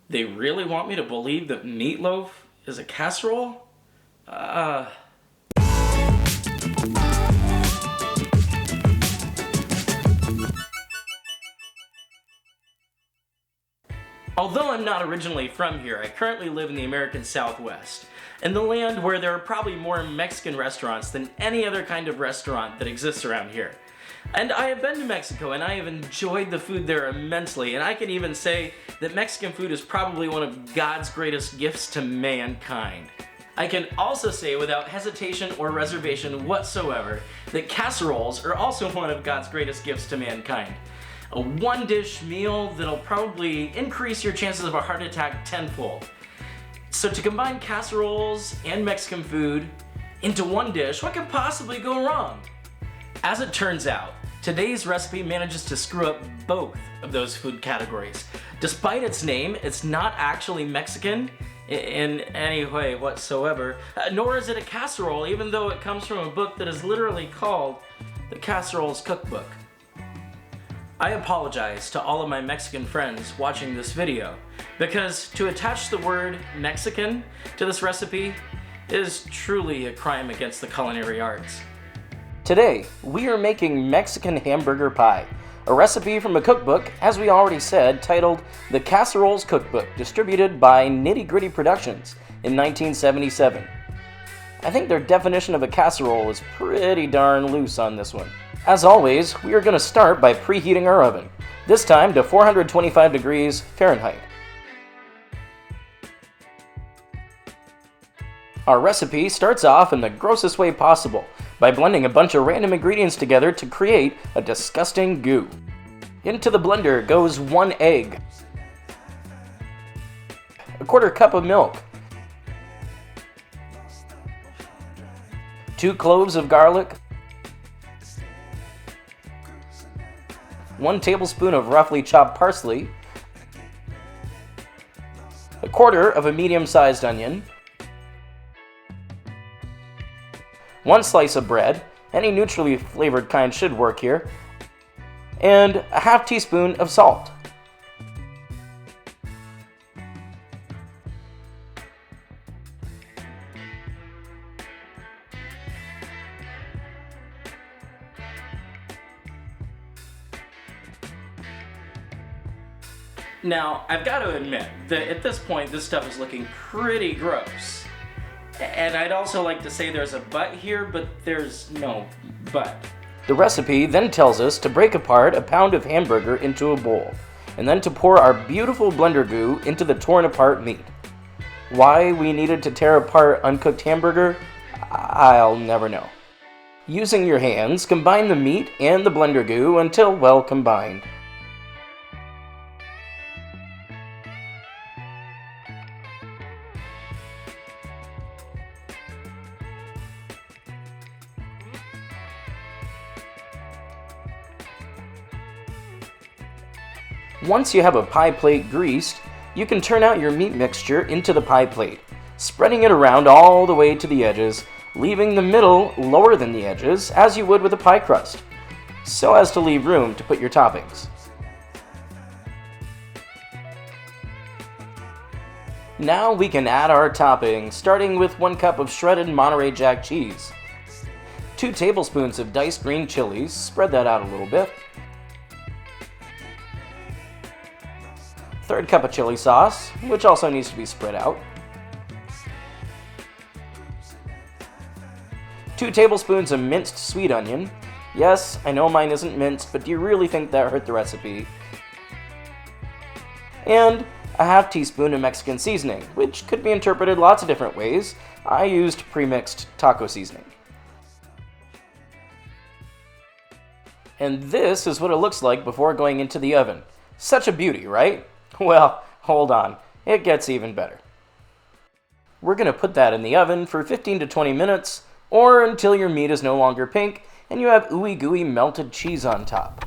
They really want me to believe that meatloaf is a casserole? Although I'm not originally from here, I currently live in the American Southwest, in the land where there are probably more Mexican restaurants than any other kind of restaurant that exists around here. And I have been to Mexico and I have enjoyed the food there immensely, and I can even say that Mexican food is probably one of God's greatest gifts to mankind. I can also say without hesitation or reservation whatsoever that casseroles are also one of God's greatest gifts to mankind. A one-dish meal that'll probably increase your chances of a heart attack tenfold. So to combine casseroles and Mexican food into one dish, what could possibly go wrong? As it turns out, today's recipe manages to screw up both of those food categories. Despite its name, it's not actually Mexican in any way whatsoever, nor is it a casserole, even though it comes from a book that is literally called the Casseroles cookbook. I apologize to all of my Mexican friends watching this video, because to attach the word Mexican to this recipe is truly a crime against the culinary arts. Today, we are making Mexican hamburger pie, a recipe from a cookbook, as we already said, titled The Casseroles Cookbook, distributed by Nitty Gritty Productions in 1977. I think their definition of a casserole is pretty darn loose on this one. As always, we are going to start by preheating our oven, this time to 425 degrees Fahrenheit. Our recipe starts off in the grossest way possible, by blending a bunch of random ingredients together to create a disgusting goo. Into the blender goes 1 egg, a 1/4 cup of milk, 2 cloves of garlic, 1 tablespoon of roughly chopped parsley, 1/4 of a medium-sized onion, 1 slice of bread, any neutrally flavored kind should work here, and a 1/2 teaspoon of salt. Now, I've got to admit that at this point this stuff is looking pretty gross. And I'd also like to say there's a but here, but there's no but. The recipe then tells us to break apart a pound of hamburger into a bowl, and then to pour our beautiful blender goo into the torn apart meat. Why we needed to tear apart uncooked hamburger, I'll never know. Using your hands, combine the meat and the blender goo until well combined. Once you have a pie plate greased, you can turn out your meat mixture into the pie plate, spreading it around all the way to the edges, leaving the middle lower than the edges as you would with a pie crust, so as to leave room to put your toppings. Now we can add our toppings, starting with 1 cup of shredded Monterey Jack cheese, 2 tablespoons of diced green chilies, spread that out a little bit, 1/3 cup of chili sauce, which also needs to be spread out, 2 tablespoons of minced sweet onion. Yes, I know mine isn't minced, but do you really think that hurt the recipe? And a 1/2 teaspoon of Mexican seasoning, which could be interpreted lots of different ways. I used pre-mixed taco seasoning. And this is what it looks like before going into the oven. Such a beauty, right? Well, hold on, it gets even better. We're going to put that in the oven for 15 to 20 minutes, or until your meat is no longer pink and you have ooey gooey melted cheese on top.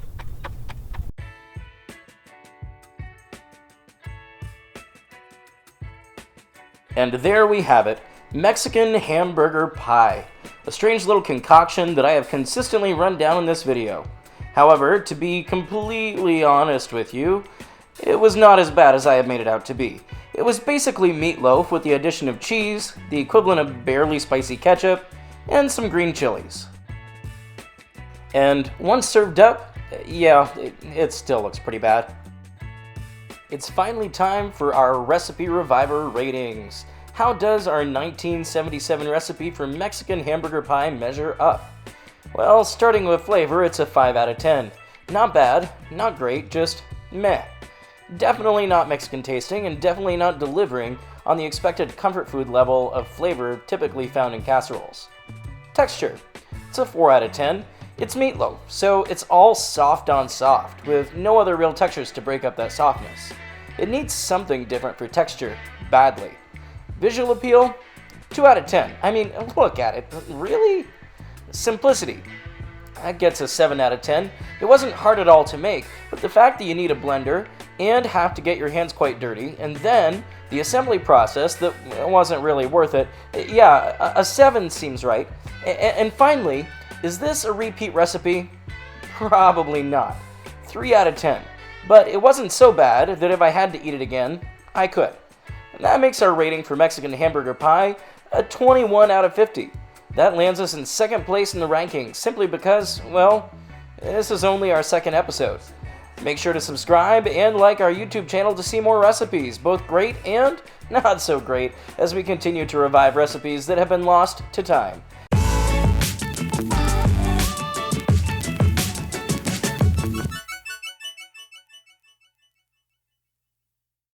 And there we have it, Mexican hamburger pie. A strange little concoction that I have consistently run down in this video. However, to be completely honest with you, It was not as bad as I had made it out to be. It was basically meatloaf with the addition of cheese, the equivalent of barely spicy ketchup, and some green chilies. And once served up, yeah, it still looks pretty bad. It's finally time for our Recipe Reviver ratings. How does our 1977 recipe for Mexican hamburger pie measure up? Well, starting with flavor, it's a 5 out of 10. Not bad, not great, just meh. Definitely not Mexican tasting, and definitely not delivering on the expected comfort food level of flavor typically found in casseroles. Texture, it's a 4 out of 10. It's meatloaf, so it's all soft on soft, with no other real textures to break up that softness. It needs something different for texture, badly. Visual appeal, 2 out of 10. I mean, look at it, really? Simplicity, that gets a 7 out of 10. It wasn't hard at all to make, but the fact that you need a blender and have to get your hands quite dirty, and then the assembly process that wasn't really worth it, yeah, a 7 seems right. And finally, is this a repeat recipe? Probably not. 3 out of 10. But it wasn't so bad that if I had to eat it again, I could. And that makes our rating for Mexican hamburger pie a 21 out of 50. That lands us in second place in the rankings, simply because, well, this is only our second episode. Make sure to subscribe and like our YouTube channel to see more recipes, both great and not so great, as we continue to revive recipes that have been lost to time.